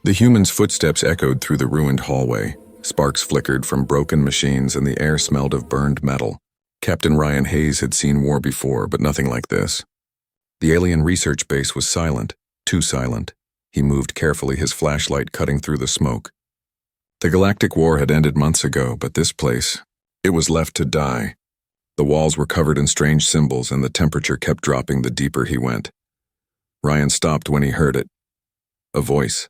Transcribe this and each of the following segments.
The human's footsteps echoed through the ruined hallway. Sparks flickered from broken machines and the air smelled of burned metal. Captain Ryan Hayes had seen war before, but nothing like this. The alien research base was silent, too silent. He moved carefully, his flashlight cutting through the smoke. The galactic war had ended months ago, but this place, it was left to die. The walls were covered in strange symbols and the temperature kept dropping the deeper he went. Ryan stopped when he heard it. A voice.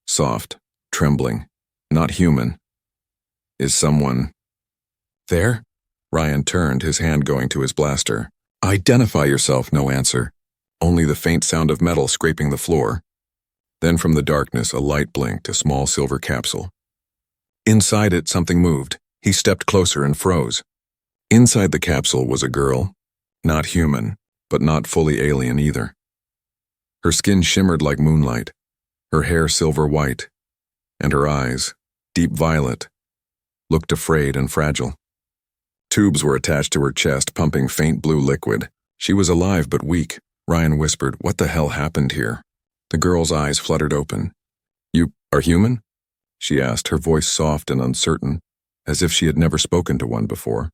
Soft, trembling, not human. Is someone there? Ryan turned, his hand going to his blaster. Identify yourself, no answer. Only the faint sound of metal scraping the floor. Then from the darkness, a light blinked, a small silver capsule. Inside it, something moved. He stepped closer and froze. Inside the capsule was a girl. Not human, but not fully alien either. Her skin shimmered like moonlight, her hair silver white, and her eyes, deep violet, looked afraid and fragile. Tubes were attached to her chest, pumping faint blue liquid. She was alive but weak. Ryan whispered, "What the hell happened here?" The girl's eyes fluttered open. "You are human?" she asked, her voice soft and uncertain, as if she had never spoken to one before.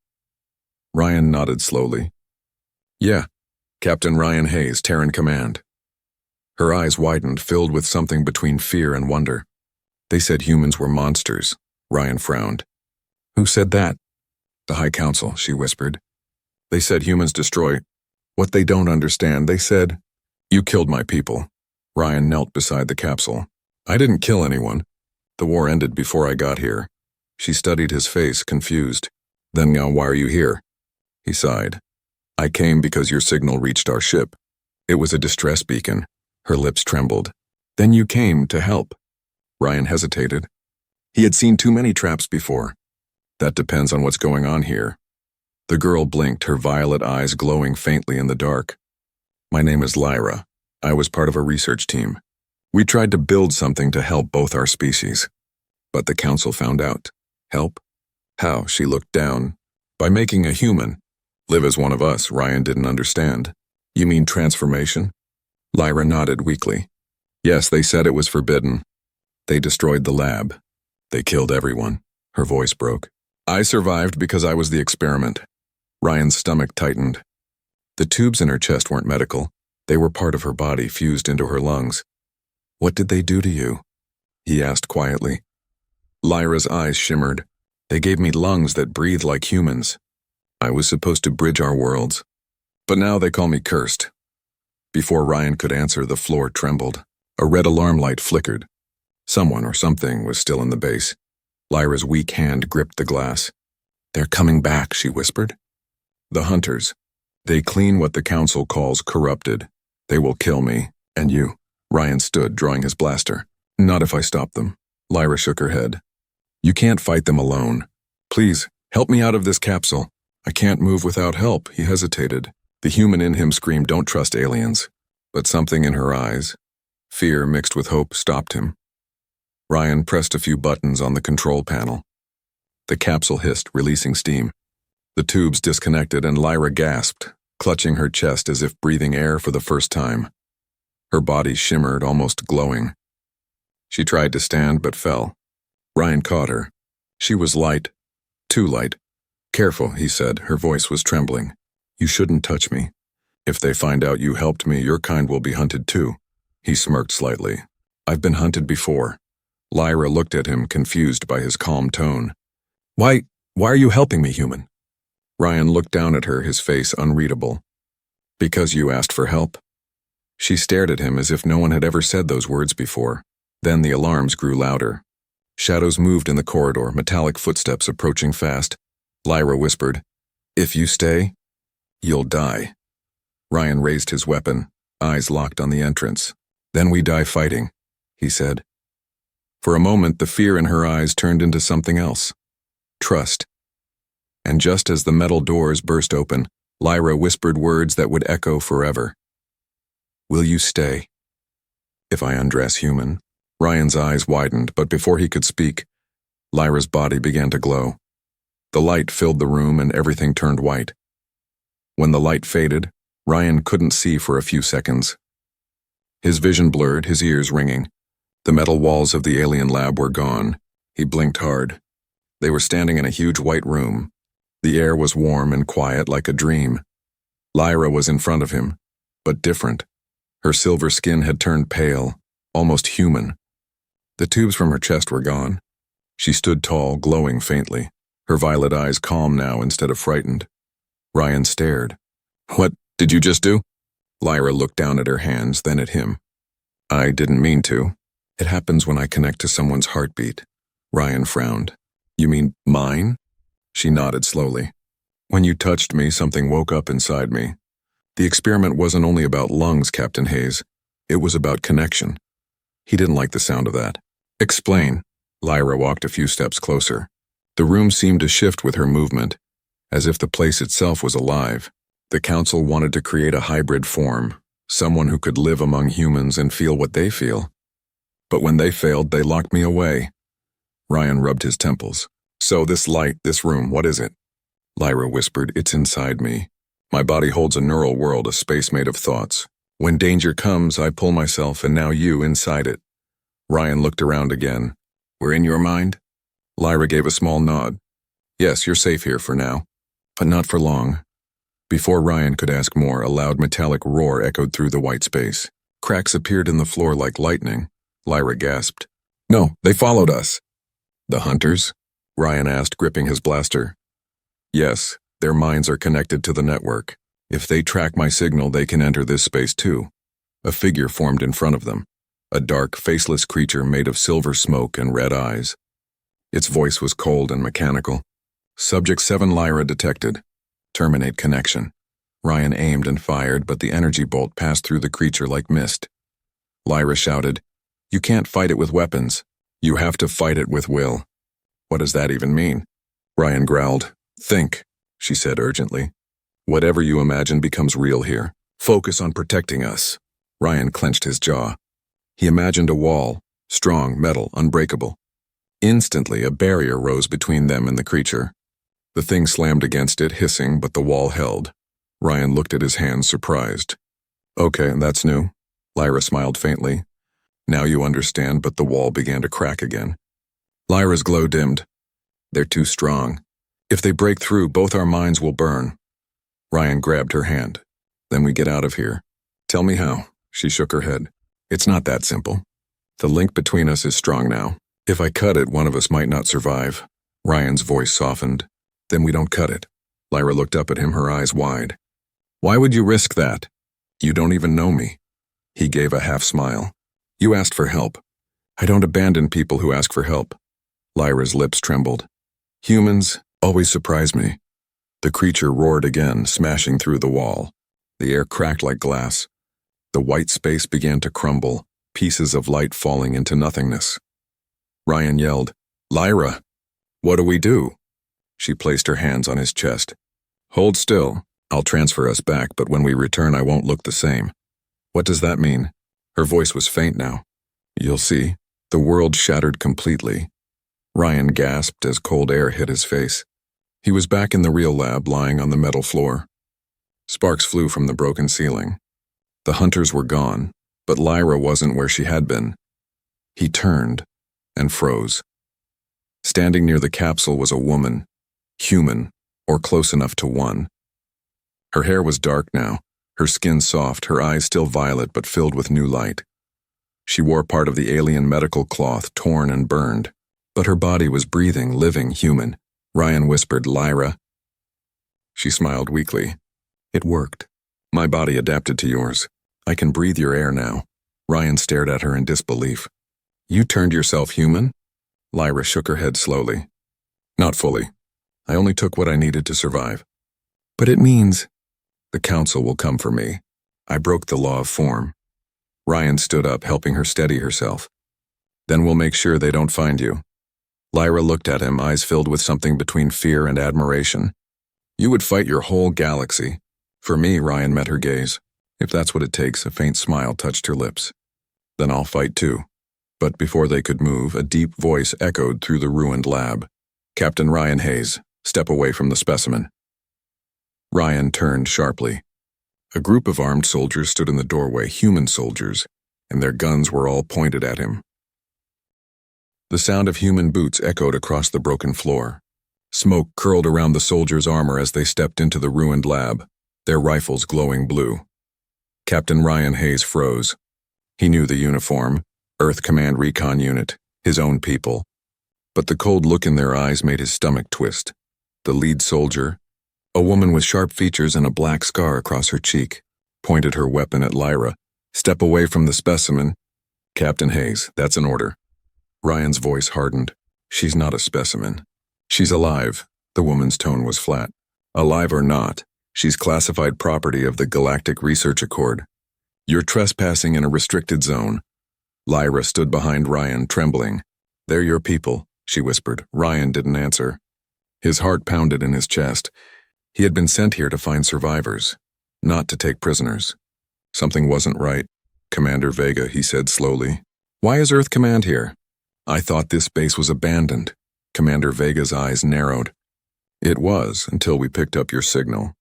Ryan nodded slowly. "Yeah, Captain Ryan Hayes, Terran Command." Her eyes widened, filled with something between fear and wonder. "They said humans were monsters." Ryan frowned. "Who said that?" "The High Council," she whispered. "They said humans destroy what they don't understand. They said, you killed my people." Ryan knelt beside the capsule. "I didn't kill anyone. The war ended before I got here." She studied his face, confused. "Then now why are you here?" He sighed. "I came because your signal reached our ship. It was a distress beacon." Her lips trembled. "Then you came to help." Ryan hesitated. He had seen too many traps before. "That depends on what's going on here." The girl blinked, her violet eyes glowing faintly in the dark. "My name is Lyra. I was part of a research team. We tried to build something to help both our species. But the council found out. Help? How?" She looked down. "By making a human. Live as one of us." Ryan didn't understand. "You mean transformation?" Lyra nodded weakly. "Yes, they said it was forbidden. They destroyed the lab. They killed everyone." Her voice broke. "I survived because I was the experiment." Ryan's stomach tightened. The tubes in her chest weren't medical. They were part of her body, fused into her lungs. "What did they do to you?" he asked quietly. Lyra's eyes shimmered. "They gave me lungs that breathe like humans. I was supposed to bridge our worlds. But now they call me cursed." Before Ryan could answer, the floor trembled. A red alarm light flickered. Someone or something was still in the base. Lyra's weak hand gripped the glass. "They're coming back," she whispered. "The hunters. They clean what the council calls corrupted. They will kill me, and you." Ryan stood, drawing his blaster. "Not if I stop them." Lyra shook her head. "You can't fight them alone. Please, help me out of this capsule." "I can't move without help," he hesitated. The human in him screamed, "Don't trust aliens." But something in her eyes, fear mixed with hope, stopped him. Ryan pressed a few buttons on the control panel. The capsule hissed, releasing steam. The tubes disconnected and Lyra gasped, clutching her chest as if breathing air for the first time. Her body shimmered, almost glowing. She tried to stand but fell. Ryan caught her. She was light. Too light. "Careful," he said. Her voice was trembling. "You shouldn't touch me. If they find out you helped me, your kind will be hunted too." He smirked slightly. "I've been hunted before." Lyra looked at him, confused by his calm tone. Why are you helping me, human?" Ryan looked down at her, his face unreadable. "Because you asked for help." She stared at him as if no one had ever said those words before. Then the alarms grew louder. Shadows moved in the corridor, metallic footsteps approaching fast. Lyra whispered, "If you stay, you'll die." Ryan raised his weapon, eyes locked on the entrance. "Then we die fighting," he said. For a moment, the fear in her eyes turned into something else. Trust. And just as the metal doors burst open, Lyra whispered words that would echo forever. "Will you stay?" "If I undress human." Ryan's eyes widened, but before he could speak, Lyra's body began to glow. The light filled the room and everything turned white. When the light faded, Ryan couldn't see for a few seconds. His vision blurred, his ears ringing. The metal walls of the alien lab were gone. He blinked hard. They were standing in a huge white room. The air was warm and quiet like a dream. Lyra was in front of him, but different. Her silver skin had turned pale, almost human. The tubes from her chest were gone. She stood tall, glowing faintly, her violet eyes calm now instead of frightened. Ryan stared. "What did you just do?" Lyra looked down at her hands, then at him. "I didn't mean to. It happens when I connect to someone's heartbeat." Ryan frowned. "You mean mine?" She nodded slowly. "When you touched me, something woke up inside me. The experiment wasn't only about lungs, Captain Hayes. It was about connection." He didn't like the sound of that. "Explain." Lyra walked a few steps closer. The room seemed to shift with her movement, as if the place itself was alive. The council wanted to create a hybrid form, someone who could live among humans and feel what they feel. But when they failed, they locked me away. Ryan rubbed his temples. "So this light, this room, what is it?" Lyra whispered, "It's inside me. My body holds a neural world, a space made of thoughts. When danger comes, I pull myself and now you inside it." Ryan looked around again. "We're in your mind?" Lyra gave a small nod. "Yes, you're safe here for now. But not for long." Before Ryan could ask more, a loud metallic roar echoed through the white space. Cracks appeared in the floor like lightning. Lyra gasped. "No, they followed us." "The hunters?" Ryan asked, gripping his blaster. "Yes, their minds are connected to the network. If they track my signal, they can enter this space too." A figure formed in front of them, a dark, faceless creature made of silver smoke and red eyes. Its voice was cold and mechanical. "Subject 7 Lyra detected. Terminate connection." Ryan aimed and fired, but the energy bolt passed through the creature like mist. Lyra shouted, "You can't fight it with weapons. You have to fight it with will." "What does that even mean?" Ryan growled. "Think," she said urgently. "Whatever you imagine becomes real here. Focus on protecting us." Ryan clenched his jaw. He imagined a wall, strong, metal, unbreakable. Instantly, a barrier rose between them and the creature. The thing slammed against it, hissing, but the wall held. Ryan looked at his hands, surprised. "Okay, that's new." Lyra smiled faintly. "Now you understand," but the wall began to crack again. Lyra's glow dimmed. "They're too strong. If they break through, both our minds will burn." Ryan grabbed her hand. "Then we get out of here." "Tell me how." She shook her head. "It's not that simple. The link between us is strong now. If I cut it, one of us might not survive." Ryan's voice softened. "Then we don't cut it." Lyra looked up at him, her eyes wide. "Why would you risk that? You don't even know me." He gave a half smile. "You asked for help. I don't abandon people who ask for help." Lyra's lips trembled. "Humans always surprise me." The creature roared again, smashing through the wall. The air cracked like glass. The white space began to crumble, pieces of light falling into nothingness. Ryan yelled, "Lyra, what do we do?" She placed her hands on his chest. "Hold still. I'll transfer us back, but when we return I won't look the same." "What does that mean?" Her voice was faint now. "You'll see." The world shattered completely. Ryan gasped as cold air hit his face. He was back in the real lab, lying on the metal floor. Sparks flew from the broken ceiling. The hunters were gone, but Lyra wasn't where she had been. He turned and froze. Standing near the capsule was a woman, human, or close enough to one. Her hair was dark now, her skin soft, her eyes still violet but filled with new light. She wore part of the alien medical cloth, torn and burned, but her body was breathing, living, human. Ryan whispered, "Lyra." She smiled weakly. "It worked. My body adapted to yours. I can breathe your air now." Ryan stared at her in disbelief. "You turned yourself human?" Lyra shook her head slowly. "Not fully. I only took what I needed to survive." "But it means—" "The council will come for me. I broke the law of form." Ryan stood up, helping her steady herself. "Then we'll make sure they don't find you." Lyra looked at him, eyes filled with something between fear and admiration. "You would fight your whole galaxy." "For me," Ryan met her gaze. "If that's what it takes," a faint smile touched her lips. "Then I'll fight too." But before they could move, a deep voice echoed through the ruined lab. "Captain Ryan Hayes, step away from the specimen." Ryan turned sharply. A group of armed soldiers stood in the doorway, human soldiers, and their guns were all pointed at him. The sound of human boots echoed across the broken floor. Smoke curled around the soldiers' armor as they stepped into the ruined lab, their rifles glowing blue. Captain Ryan Hayes froze. He knew the uniform, Earth Command Recon Unit, his own people. But the cold look in their eyes made his stomach twist. The lead soldier, a woman with sharp features and a black scar across her cheek, pointed her weapon at Lyra. "Step away from the specimen." "Captain Hayes, that's an order." Ryan's voice hardened. "She's not a specimen. She's alive." The woman's tone was flat. "Alive or not, she's classified property of the Galactic Research Accord. You're trespassing in a restricted zone." Lyra stood behind Ryan, trembling. "They're your people," she whispered. Ryan didn't answer. His heart pounded in his chest. He had been sent here to find survivors, not to take prisoners. Something wasn't right. "Commander Vega," he said slowly. "Why is Earth Command here?" "I thought this base was abandoned." Commander Vega's eyes narrowed. "It was, until we picked up your signal.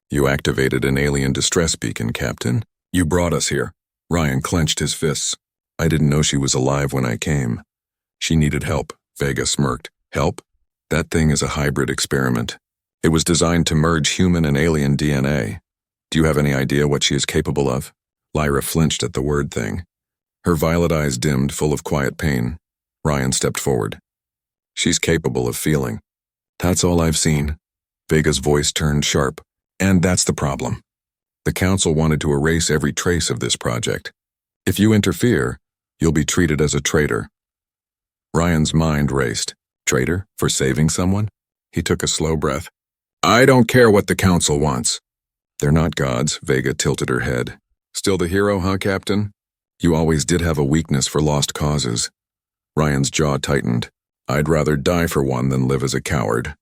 You activated an alien distress beacon, Captain. You brought us here." Ryan clenched his fists. "I didn't know she was alive when I came." "She needed help," Vega smirked. "Help? That thing is a hybrid experiment. It was designed to merge human and alien DNA. Do you have any idea what she is capable of?" Lyra flinched at the word thing. Her violet eyes dimmed, full of quiet pain. Ryan stepped forward. "She's capable of feeling." "That's all I've seen." Vega's voice turned sharp. "And that's the problem. The Council wanted to erase every trace of this project. If you interfere, you'll be treated as a traitor." Ryan's mind raced. Traitor? For saving someone? He took a slow breath. "I don't care what the Council wants." "They're not gods," Vega tilted her head. "Still the hero, huh, Captain? You always did have a weakness for lost causes." Ryan's jaw tightened. "I'd rather die for one than live as a coward."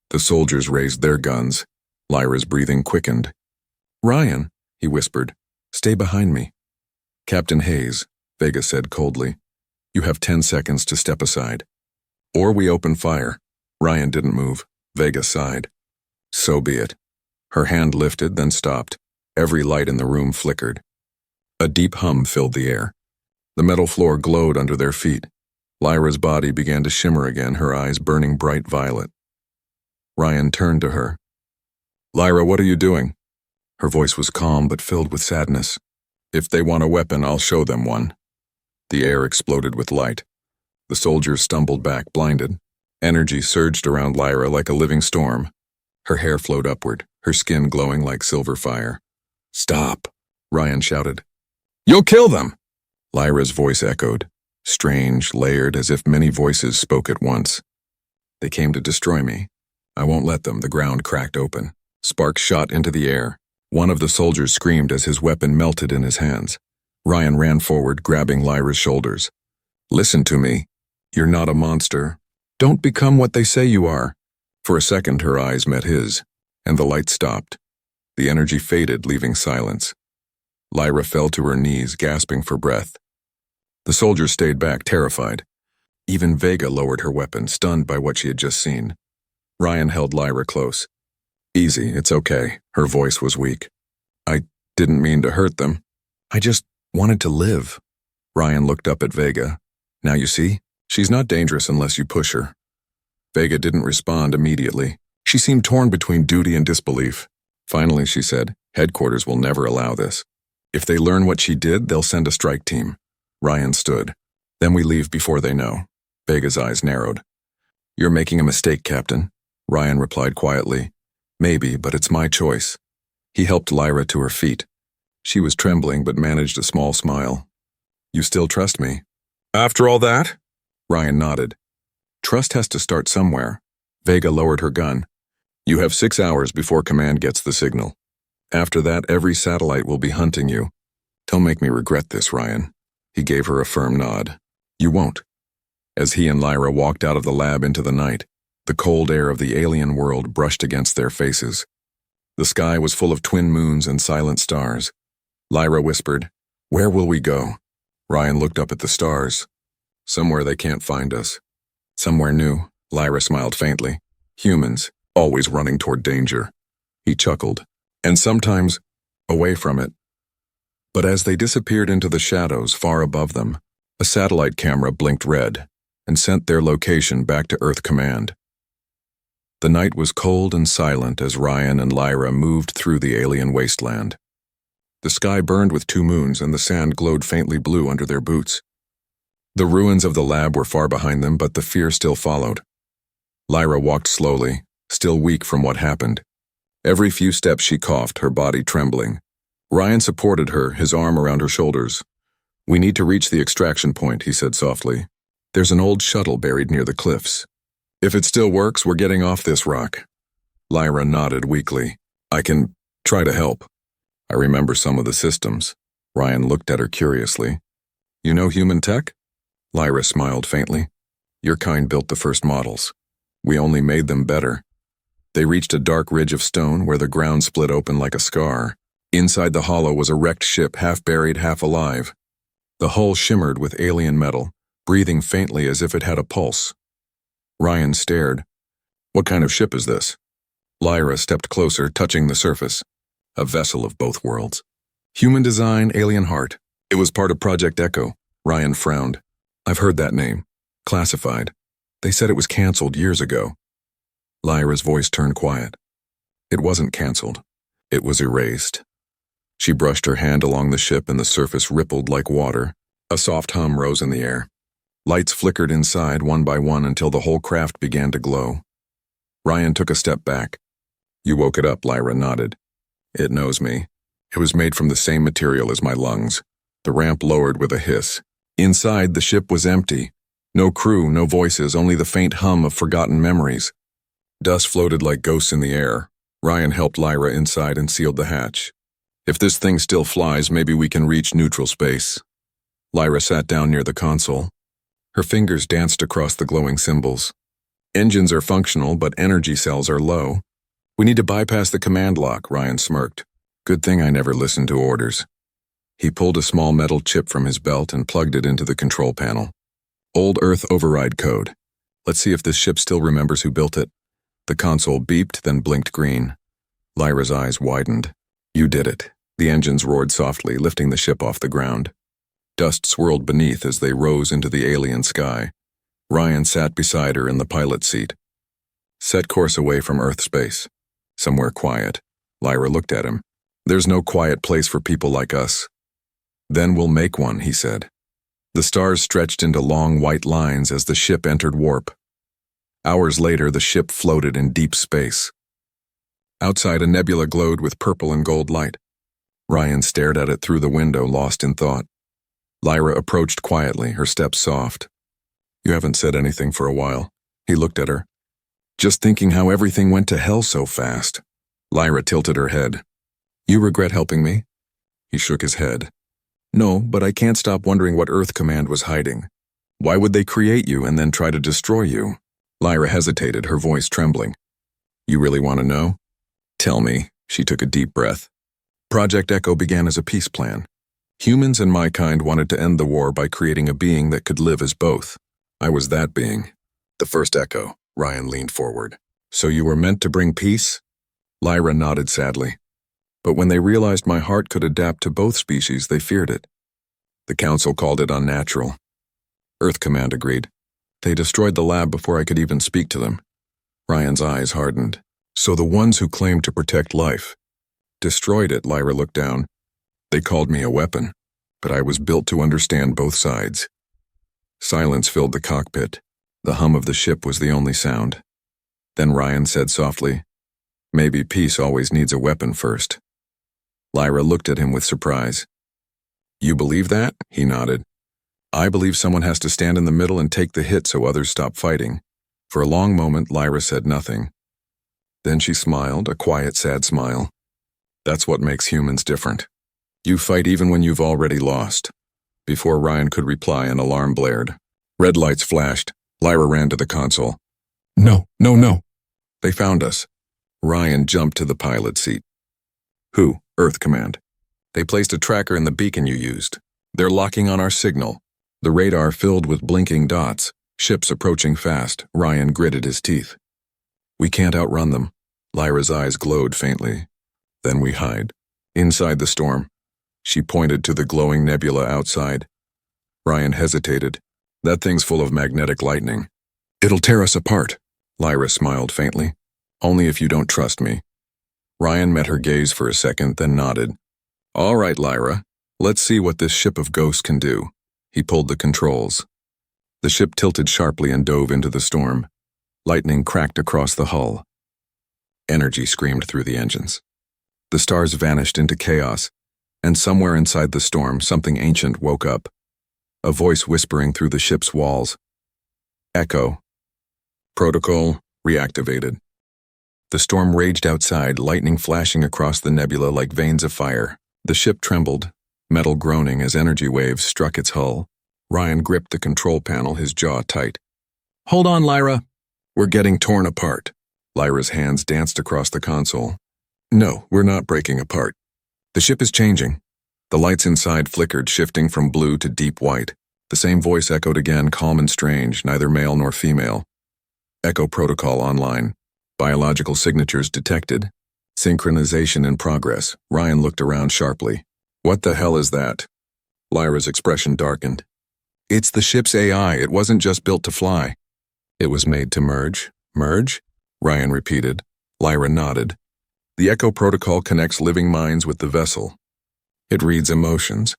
The soldiers raised their guns. Lyra's breathing quickened. "Ryan," he whispered, "stay behind me." "Captain Hayes," Vega said coldly, "you have 10 seconds to step aside. Or we open fire." Ryan didn't move. Vega sighed. "So be it." Her hand lifted, then stopped. Every light in the room flickered. A deep hum filled the air. The metal floor glowed under their feet. Lyra's body began to shimmer again, her eyes burning bright violet. Ryan turned to her. "Lyra, what are you doing?" Her voice was calm but filled with sadness. "If they want a weapon, I'll show them one." The air exploded with light. The soldiers stumbled back, blinded. Energy surged around Lyra like a living storm. Her hair flowed upward, her skin glowing like silver fire. "Stop," Ryan shouted. "You'll kill them!" Lyra's voice echoed, strange, layered, as if many voices spoke at once. "They came to destroy me. I won't let them." The ground cracked open. Sparks shot into the air. One of the soldiers screamed as his weapon melted in his hands. Ryan ran forward, grabbing Lyra's shoulders. "Listen to me. You're not a monster. Don't become what they say you are." For a second, her eyes met his, and the light stopped. The energy faded, leaving silence. Lyra fell to her knees, gasping for breath. The soldiers stayed back, terrified. Even Vega lowered her weapon, stunned by what she had just seen. Ryan held Lyra close. "Easy, it's okay." Her voice was weak. "I didn't mean to hurt them. I just wanted to live." Ryan looked up at Vega. "Now you see? She's not dangerous unless you push her." Vega didn't respond immediately. She seemed torn between duty and disbelief. Finally, she said, "Headquarters will never allow this. If they learn what she did, they'll send a strike team." Ryan stood. "Then we leave before they know." Vega's eyes narrowed. "You're making a mistake, Captain," Ryan replied quietly. "Maybe, but it's my choice." He helped Lyra to her feet. She was trembling but managed a small smile. "You still trust me?" "After all that?" Ryan nodded. "Trust has to start somewhere." Vega lowered her gun. "You have 6 hours before command gets the signal. After that, every satellite will be hunting you. Don't make me regret this, Ryan." He gave her a firm nod. "You won't." As he and Lyra walked out of the lab into the night, the cold air of the alien world brushed against their faces. The sky was full of twin moons and silent stars. Lyra whispered, "Where will we go?" Ryan looked up at the stars. "Somewhere they can't find us." "Somewhere new," Lyra smiled faintly. "Humans, always running toward danger." He chuckled. "And sometimes, away from it." But as they disappeared into the shadows far above them, a satellite camera blinked red. and sent their location back to Earth Command. The night was cold and silent as Ryan and Lyra moved through the alien wasteland. The sky burned with 2 moons and the sand glowed faintly blue under their boots. The ruins of the lab were far behind them, but the fear still followed. Lyra walked slowly, still weak from what happened. Every few steps she coughed, her body trembling. Ryan supported her, his arm around her shoulders. "We need to reach the extraction point," he said softly. "There's an old shuttle buried near the cliffs. If it still works, we're getting off this rock." Lyra nodded weakly. "I can try to help. I remember some of the systems." Ryan looked at her curiously. "You know human tech?" Lyra smiled faintly. "Your kind built the first models. We only made them better." They reached a dark ridge of stone where the ground split open like a scar. Inside the hollow was a wrecked ship, half buried, half alive. The hull shimmered with alien metal, breathing faintly as if it had a pulse. Ryan stared. "What kind of ship is this?" Lyra stepped closer, touching the surface. "A vessel of both worlds. Human design, alien heart. It was part of Project Echo." Ryan frowned. "I've heard that name. Classified. They said it was canceled years ago." Lyra's voice turned quiet. "It wasn't canceled. It was erased." She brushed her hand along the ship and the surface rippled like water. A soft hum rose in the air. Lights flickered inside one by one until the whole craft began to glow. Ryan took a step back. "You woke it up," Lyra nodded. "It knows me. It was made from the same material as my lungs." The ramp lowered with a hiss. Inside, the ship was empty. No crew, no voices, only the faint hum of forgotten memories. Dust floated like ghosts in the air. Ryan helped Lyra inside and sealed the hatch. "If this thing still flies, maybe we can reach neutral space." Lyra sat down near the console. Her fingers danced across the glowing symbols. "Engines are functional, but energy cells are low. We need to bypass the command lock," Ryan smirked. "Good thing I never listened to orders." He pulled a small metal chip from his belt and plugged it into the control panel. "Old Earth override code. Let's see if this ship still remembers who built it." The console beeped, then blinked green. Lyra's eyes widened. "You did it." The engines roared softly, lifting the ship off the ground. Dust swirled beneath as they rose into the alien sky. Ryan sat beside her in the pilot seat. "Set course away from Earth space. Somewhere quiet." Lyra looked at him. "There's no quiet place for people like us." "Then we'll make one," he said. The stars stretched into long white lines as the ship entered warp. Hours later, the ship floated in deep space. Outside, a nebula glowed with purple and gold light. Ryan stared at it through the window, lost in thought. Lyra approached quietly, her steps soft. "You haven't said anything for a while." He looked at her. "Just thinking how everything went to hell so fast." Lyra tilted her head. "You regret helping me?" He shook his head. "No, but I can't stop wondering what Earth Command was hiding. Why would they create you and then try to destroy you?" Lyra hesitated, her voice trembling. "You really want to know?" "Tell me." She took a deep breath. Project Echo began as a peace plan. Humans and my kind wanted to end the war by creating a being that could live as both. I was that being. The first Echo. Ryan leaned forward. "So you were meant to bring peace?" Lyra nodded sadly. "But when they realized my heart could adapt to both species, they feared it. The Council called it unnatural." Earth Command agreed. "They destroyed the lab before I could even speak to them." Ryan's eyes hardened. "So the ones who claimed to protect life destroyed it." Lyra looked down. "They called me a weapon, but I was built to understand both sides." Silence filled the cockpit. The hum of the ship was the only sound. Then Ryan said softly, "Maybe peace always needs a weapon first." Lyra looked at him with surprise. "You believe that?" He nodded. "I believe someone has to stand in the middle and take the hit so others stop fighting." For a long moment, Lyra said nothing. Then she smiled, a quiet, sad smile. "That's what makes humans different. You fight even when you've already lost." Before Ryan could reply, an alarm blared. Red lights flashed. Lyra ran to the console. "No, no, no." "They found us." Ryan jumped to the pilot seat. "Who?" "Earth Command. They placed a tracker in the beacon you used. They're locking on our signal." The radar filled with blinking dots, ships approaching fast. Ryan gritted his teeth. "We can't outrun them." Lyra's eyes glowed faintly. "Then we hide. Inside the storm." She pointed to the glowing nebula outside. Ryan hesitated. That thing's full of magnetic lightning. It'll tear us apart. Lyra smiled faintly. Only if you don't trust me. Ryan met her gaze for a second, then nodded. All right, Lyra. Let's see what this ship of ghosts can do. He pulled the controls. The ship tilted sharply and dove into the storm. Lightning cracked across the hull. Energy screamed through the engines. The stars vanished into chaos, and somewhere inside the storm, something ancient woke up. A voice whispering through the ship's walls. Echo. Protocol reactivated. The storm raged outside, lightning flashing across the nebula like veins of fire. The ship trembled, metal groaning as energy waves struck its hull. Ryan gripped the control panel, his jaw tight. Hold on, Lyra. We're getting torn apart. Lyra's hands danced across the console. No, we're not breaking apart. The ship is changing. The lights inside flickered, shifting from blue to deep white. The same voice echoed again, calm and strange, neither male nor female. Echo protocol online. Biological signatures detected. Synchronization in progress. Ryan looked around sharply. What the hell is that? Lyra's expression darkened. It's the ship's AI. It wasn't just built to fly. It was made to merge. Merge? Ryan repeated. Lyra nodded. The Echo protocol connects living minds with the vessel. It reads emotions,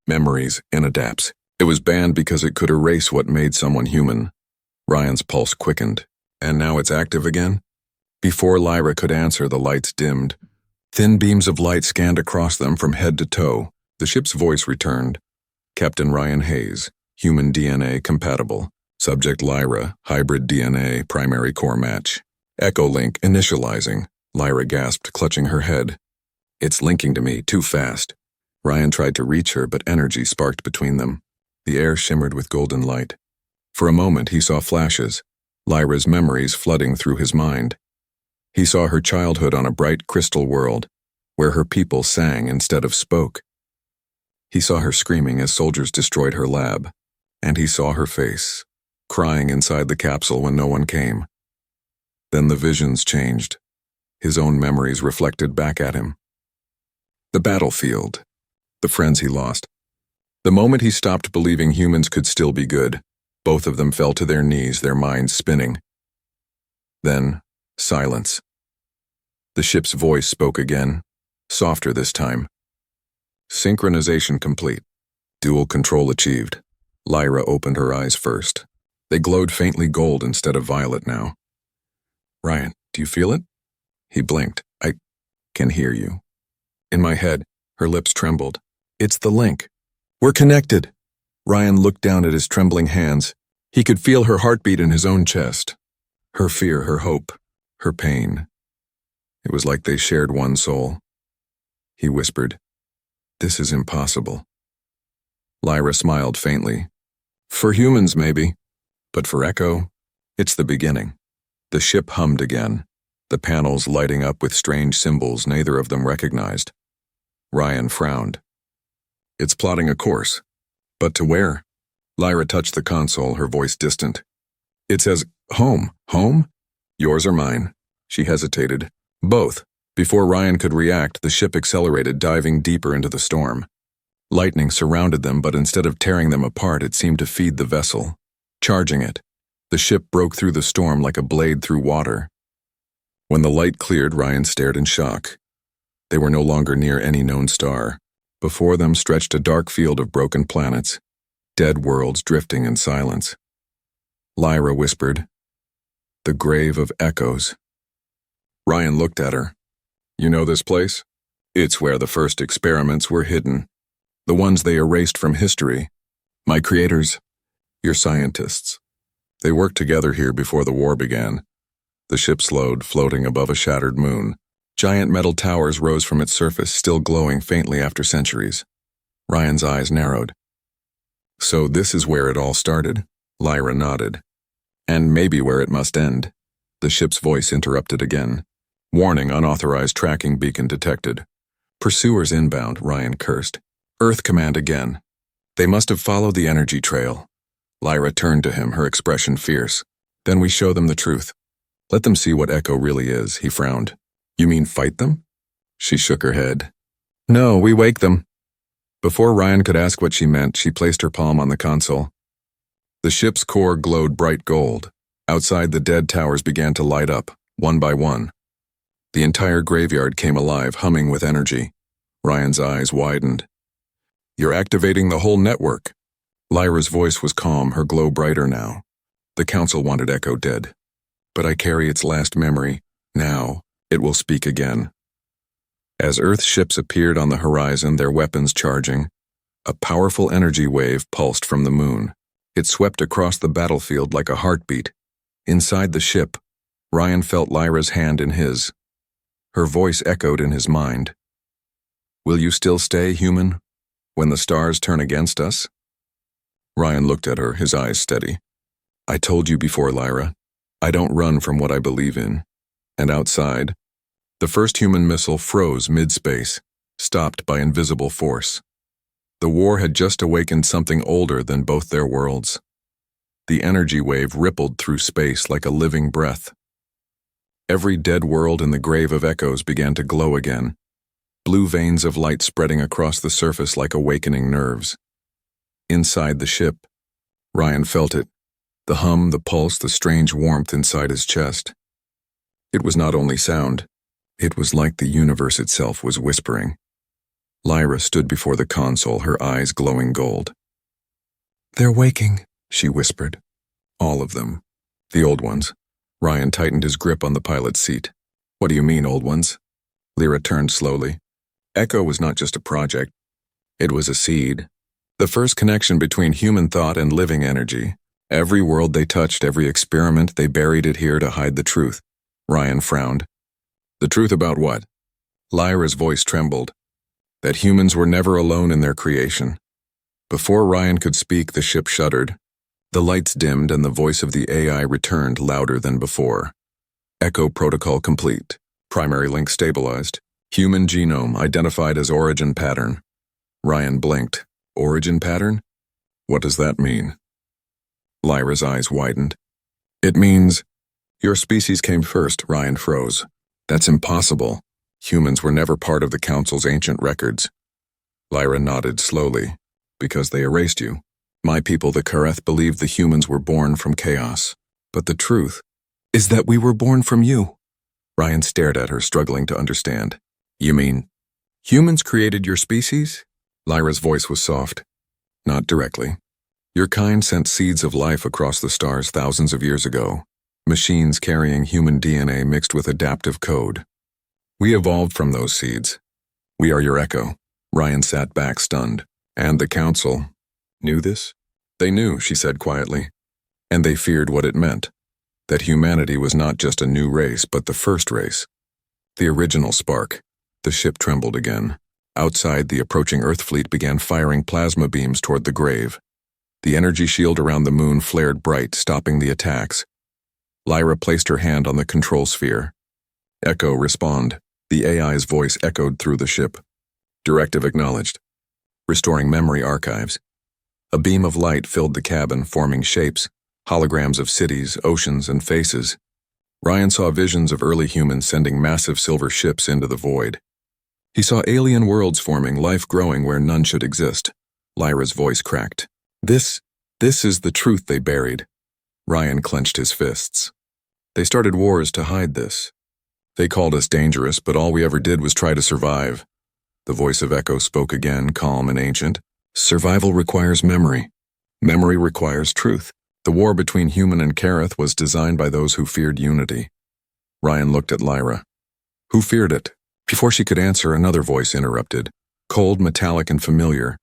memories, and adapts. It was banned because it could erase what made someone human. Ryan's pulse quickened. And now it's active again? Before Lyra could answer, the lights dimmed. Thin beams of light scanned across them from head to toe. The ship's voice returned. Captain Ryan Hayes, human DNA compatible. Subject Lyra, hybrid DNA, primary core match. Echo link initializing. Lyra gasped, clutching her head. It's linking to me, too fast. Ryan tried to reach her, but energy sparked between them. The air shimmered with golden light. For a moment, he saw flashes, Lyra's memories flooding through his mind. He saw her childhood on a bright crystal world, where her people sang instead of spoke. He saw her screaming as soldiers destroyed her lab, and he saw her face, crying inside the capsule when no one came. Then the visions changed. His own memories reflected back at him. The battlefield. The friends he lost. The moment he stopped believing humans could still be good, both of them fell to their knees, their minds spinning. Then, silence. The ship's voice spoke again, softer this time. Synchronization complete. Dual control achieved. Lyra opened her eyes first. They glowed faintly gold instead of violet now. Ryan, do you feel it? He blinked. I can hear you. In my head, her lips trembled. It's the link. We're connected. Ryan looked down at his trembling hands. He could feel her heartbeat in his own chest. Her fear, her hope, her pain. It was like they shared one soul. He whispered, "This is impossible." Lyra smiled faintly. For humans, maybe. But for Echo, it's the beginning. The ship hummed again, the panels lighting up with strange symbols neither of them recognized. Ryan frowned. It's plotting a course. But to where? Lyra touched the console, her voice distant. It says, home. Home? Yours or mine? She hesitated. Both. Before Ryan could react, the ship accelerated, diving deeper into the storm. Lightning surrounded them, but instead of tearing them apart, it seemed to feed the vessel, charging it. The ship broke through the storm like a blade through water. When the light cleared, Ryan stared in shock. They were no longer near any known star. Before them stretched a dark field of broken planets, dead worlds drifting in silence. Lyra whispered, "The grave of echoes." Ryan looked at her. You know this place? It's where the first experiments were hidden. The ones they erased from history. My creators, your scientists. They worked together here before the war began. The ship slowed, floating above a shattered moon. Giant metal towers rose from its surface, still glowing faintly after centuries. Ryan's eyes narrowed. So this is where it all started? Lyra nodded. And maybe where it must end. The ship's voice interrupted again. Warning, unauthorized tracking beacon detected. Pursuers inbound, Ryan cursed. Earth command again. They must have followed the energy trail. Lyra turned to him, her expression fierce. Then we show them the truth. Let them see what Echo really is, he frowned. You mean fight them? She shook her head. No, we wake them. Before Ryan could ask what she meant, she placed her palm on the console. The ship's core glowed bright gold. Outside, the dead towers began to light up, one by one. The entire graveyard came alive, humming with energy. Ryan's eyes widened. "You're activating the whole network." Lyra's voice was calm, her glow brighter now. "The council wanted Echo dead. But I carry its last memory. Now, it will speak again." As Earth ships appeared on the horizon, their weapons charging, a powerful energy wave pulsed from the moon. It swept across the battlefield like a heartbeat. Inside the ship, Ryan felt Lyra's hand in his. Her voice echoed in his mind. "Will you still stay, human, when the stars turn against us?" Ryan looked at her, his eyes steady. "I told you before, Lyra. I don't run from what I believe in." And outside, the first human missile froze mid-space, stopped by invisible force. The war had just awakened something older than both their worlds. The energy wave rippled through space like a living breath. Every dead world in the grave of echoes began to glow again, blue veins of light spreading across the surface like awakening nerves. Inside the ship, Ryan felt it, the hum, the pulse, the strange warmth inside his chest. It was not only sound, it was like the universe itself was whispering. Lyra stood before the console, her eyes glowing gold. "They're waking," she whispered. "All of them. The old ones." Ryan tightened his grip on the pilot's seat. "What do you mean, old ones?" Lyra turned slowly. Echo was not just a project. It was a seed. The first connection between human thought and living energy. Every world they touched, every experiment, they buried it here to hide the truth. Ryan frowned. "The truth about what?" Lyra's voice trembled. That humans were never alone in their creation. Before Ryan could speak, the ship shuddered. The lights dimmed and the voice of the AI returned louder than before. "Echo protocol complete. Primary link stabilized. Human genome identified as origin pattern." Ryan blinked. "Origin pattern? What does that mean?" Lyra's eyes widened. "It means your species came first." Ryan froze. "That's impossible. Humans were never part of the Council's ancient records." Lyra nodded slowly. "Because they erased you. My people, the Kareth, believed the humans were born from chaos. But the truth is that we were born from you." Ryan stared at her, struggling to understand. "You mean humans created your species?" Lyra's voice was soft. "Not directly. Your kind sent seeds of life across the stars thousands of years ago. Machines carrying human DNA mixed with adaptive code. We evolved from those seeds. We are your echo." Ryan sat back, stunned. "And the Council knew this?" "They knew," she said quietly. "And they feared what it meant. That humanity was not just a new race, but the first race. The original spark." The ship trembled again. Outside, the approaching Earth fleet began firing plasma beams toward the grave. The energy shield around the moon flared bright, stopping the attacks. Lyra placed her hand on the control sphere. "Echo, respond." The AI's voice echoed through the ship. "Directive acknowledged." Restoring memory archives. A beam of light filled the cabin, forming shapes, holograms of cities, oceans, and faces. Ryan saw visions of early humans sending massive silver ships into the void. He saw alien worlds forming, life growing where none should exist. Lyra's voice cracked. This is the truth they buried." Ryan clenched his fists. "They started wars to hide this. They called us dangerous, but all we ever did was try to survive." The voice of Echo spoke again, calm and ancient. "Survival requires memory. Memory requires truth. The war between human and Kareth was designed by those who feared unity." Ryan looked at Lyra. "Who feared it?" Before she could answer, another voice interrupted, cold, metallic, and familiar.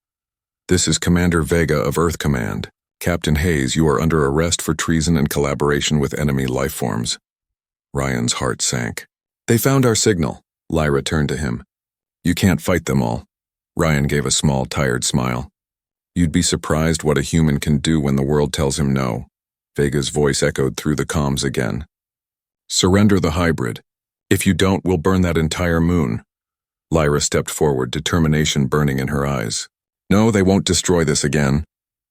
"This is Commander Vega of Earth Command. Captain Hayes, you are under arrest for treason and collaboration with enemy lifeforms." Ryan's heart sank. "They found our signal." Lyra turned to him. "You can't fight them all." Ryan gave a small, tired smile. "You'd be surprised what a human can do when the world tells him no." Vega's voice echoed through the comms again. "Surrender the hybrid. If you don't, we'll burn that entire moon." Lyra stepped forward, determination burning in her eyes. "No, they won't destroy this again."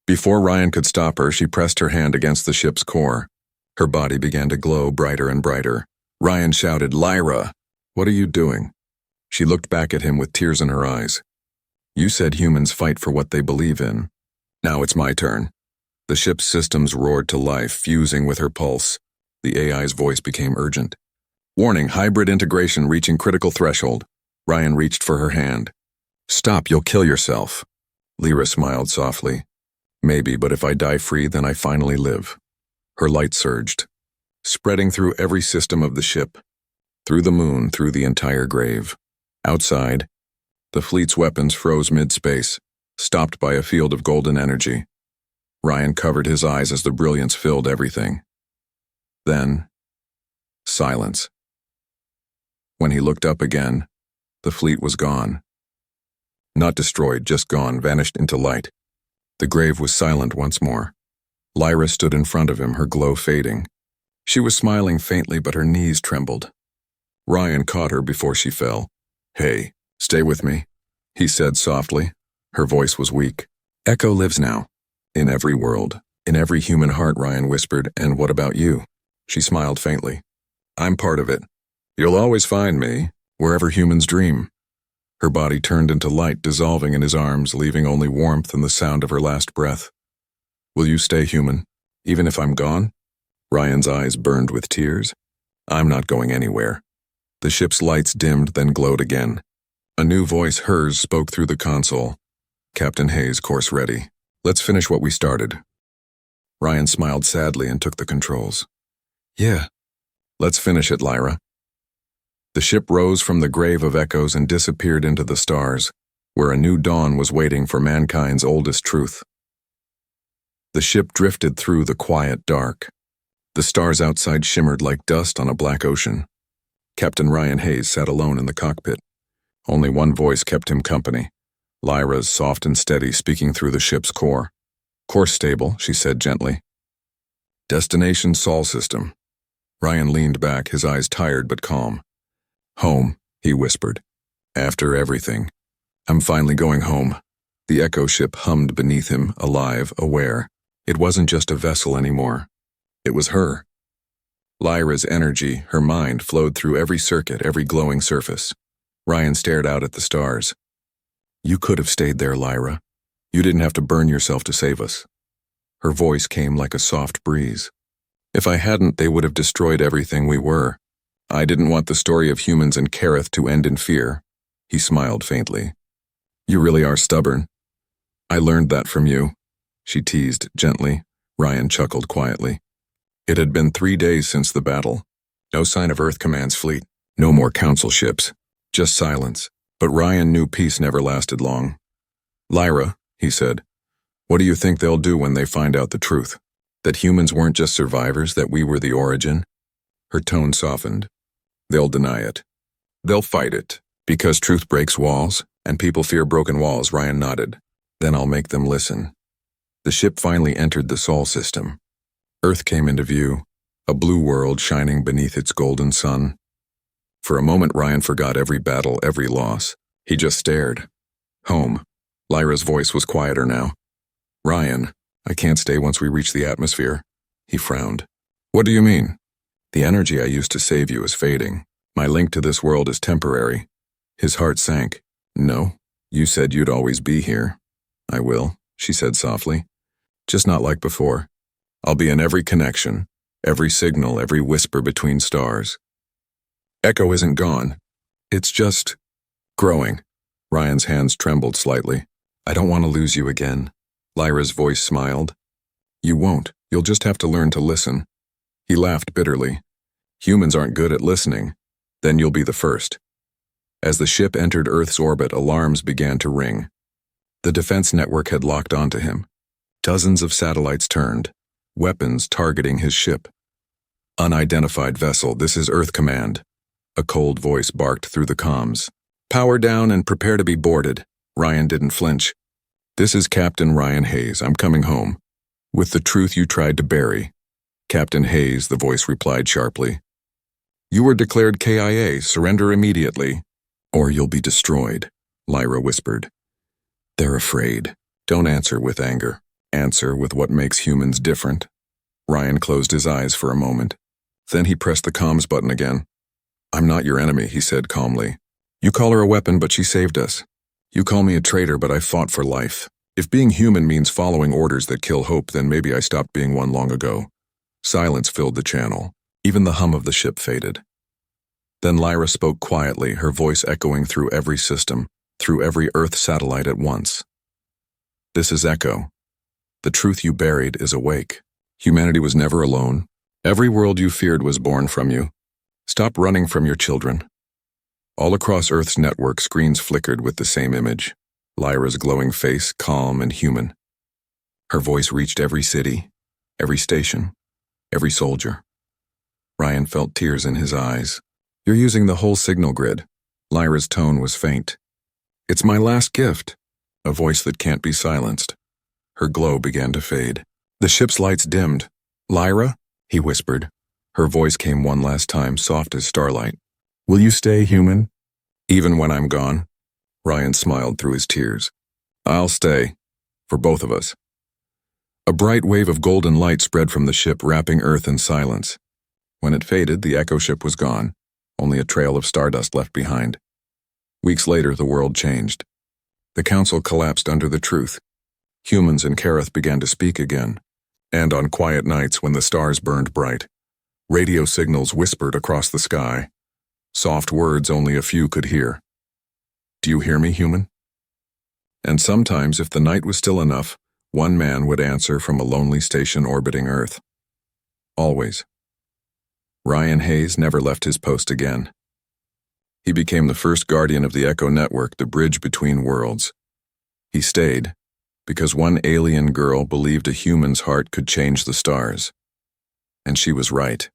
Before Ryan could stop her, she pressed her hand against the ship's core. Her body began to glow brighter and brighter. Ryan shouted, "Lyra, what are you doing?" She looked back at him with tears in her eyes. "You said humans fight for what they believe in. Now it's my turn." The ship's systems roared to life, fusing with her pulse. The AI's voice became urgent. Warning, hybrid integration reaching critical threshold. Ryan reached for her hand. Stop, you'll kill yourself. Lyra smiled softly. Maybe, but if I die free, then I finally live. Her light surged, spreading through every system of the ship, through the moon, through the entire grave. Outside, the fleet's weapons froze mid-space, stopped by a field of golden energy. Ryan covered his eyes as the brilliance filled everything. Then, silence. When he looked up again, the fleet was gone. Not destroyed, just gone, vanished into light. The grave was silent once more. Lyra stood in front of him, her glow fading. She was smiling faintly, but her knees trembled. Ryan caught her before she fell. Hey, stay with me, he said softly. Her voice was weak. Echo lives now. In every world, in every human heart, Ryan whispered, and what about you? She smiled faintly. I'm part of it. You'll always find me, wherever humans dream. Her body turned into light, dissolving in his arms, leaving only warmth and the sound of her last breath. Will you stay human, even if I'm gone? Ryan's eyes burned with tears. I'm not going anywhere. The ship's lights dimmed, then glowed again. A new voice, hers, spoke through the console. Captain Hayes, course ready. Let's finish what we started. Ryan smiled sadly and took the controls. Yeah. Let's finish it, Lyra. The ship rose from the grave of echoes and disappeared into the stars, where a new dawn was waiting for mankind's oldest truth. The ship drifted through the quiet dark. The stars outside shimmered like dust on a black ocean. Captain Ryan Hayes sat alone in the cockpit. Only one voice kept him company. Lyra's, soft and steady, speaking through the ship's core. Course stable, she said gently. Destination Sol system. Ryan leaned back, his eyes tired but calm. Home, he whispered. After everything. I'm finally going home. The Echo ship hummed beneath him, alive, aware. It wasn't just a vessel anymore. It was her. Lyra's energy, her mind, flowed through every circuit, every glowing surface. Ryan stared out at the stars. You could have stayed there, Lyra. You didn't have to burn yourself to save us. Her voice came like a soft breeze. If I hadn't, they would have destroyed everything we were. I didn't want the story of humans and Kareth to end in fear. He smiled faintly. You really are stubborn. I learned that from you, she teased gently. Ryan chuckled quietly. It had been 3 days since the battle. No sign of Earth Command's fleet. No more council ships. Just silence. But Ryan knew peace never lasted long. Lyra, he said, what do you think they'll do when they find out the truth? That humans weren't just survivors, that we were the origin? Her tone softened. They'll deny it. They'll fight it. Because truth breaks walls, and people fear broken walls, Ryan nodded. Then I'll make them listen. The ship finally entered the Sol system. Earth came into view, a blue world shining beneath its golden sun. For a moment, Ryan forgot every battle, every loss. He just stared. Home. Lyra's voice was quieter now. Ryan, I can't stay once we reach the atmosphere. He frowned. What do you mean? The energy I used to save you is fading. My link to this world is temporary. His heart sank. No, you said you'd always be here. I will, she said softly. Just not like before. I'll be in every connection, every signal, every whisper between stars. Echo isn't gone. It's just growing. Ryan's hands trembled slightly. I don't want to lose you again. Lyra's voice smiled. You won't. You'll just have to learn to listen. He laughed bitterly. Humans aren't good at listening. Then you'll be the first. As the ship entered Earth's orbit, alarms began to ring. The defense network had locked onto him. Dozens of satellites turned, weapons targeting his ship. Unidentified vessel, this is Earth Command. A cold voice barked through the comms. Power down and prepare to be boarded. Ryan didn't flinch. This is Captain Ryan Hayes. I'm coming home. With the truth you tried to bury. Captain Hayes, the voice replied sharply. You were declared KIA. Surrender immediately, or you'll be destroyed, Lyra whispered. They're afraid. Don't answer with anger. Answer with what makes humans different. Ryan closed his eyes for a moment. Then he pressed the comms button again. I'm not your enemy, he said calmly. You call her a weapon, but she saved us. You call me a traitor, but I fought for life. If being human means following orders that kill hope, then maybe I stopped being one long ago. Silence filled the channel. Even the hum of the ship faded. Then Lyra spoke quietly, her voice echoing through every system, through every Earth satellite at once. This is Echo. The truth you buried is awake. Humanity was never alone. Every world you feared was born from you. Stop running from your children. All across Earth's network, screens flickered with the same image. Lyra's glowing face, calm and human. Her voice reached every city, every station, every soldier. Ryan felt tears in his eyes. You're using the whole signal grid. Lyra's tone was faint. It's my last gift. A voice that can't be silenced. Her glow began to fade. The ship's lights dimmed. Lyra? He whispered. Her voice came one last time, soft as starlight. Will you stay human? Even when I'm gone? Ryan smiled through his tears. I'll stay. For both of us. A bright wave of golden light spread from the ship, wrapping Earth in silence. When it faded, the Echo ship was gone. Only a trail of stardust left behind. Weeks later, the world changed. The council collapsed under the truth. Humans in Kareth began to speak again. And on quiet nights when the stars burned bright, radio signals whispered across the sky. Soft words only a few could hear. Do you hear me, human? And sometimes, if the night was still enough, one man would answer from a lonely station orbiting Earth. Always. Ryan Hayes never left his post again. He became the first guardian of the Echo network, the bridge between worlds. He stayed because one alien girl believed a human's heart could change the stars. And she was right.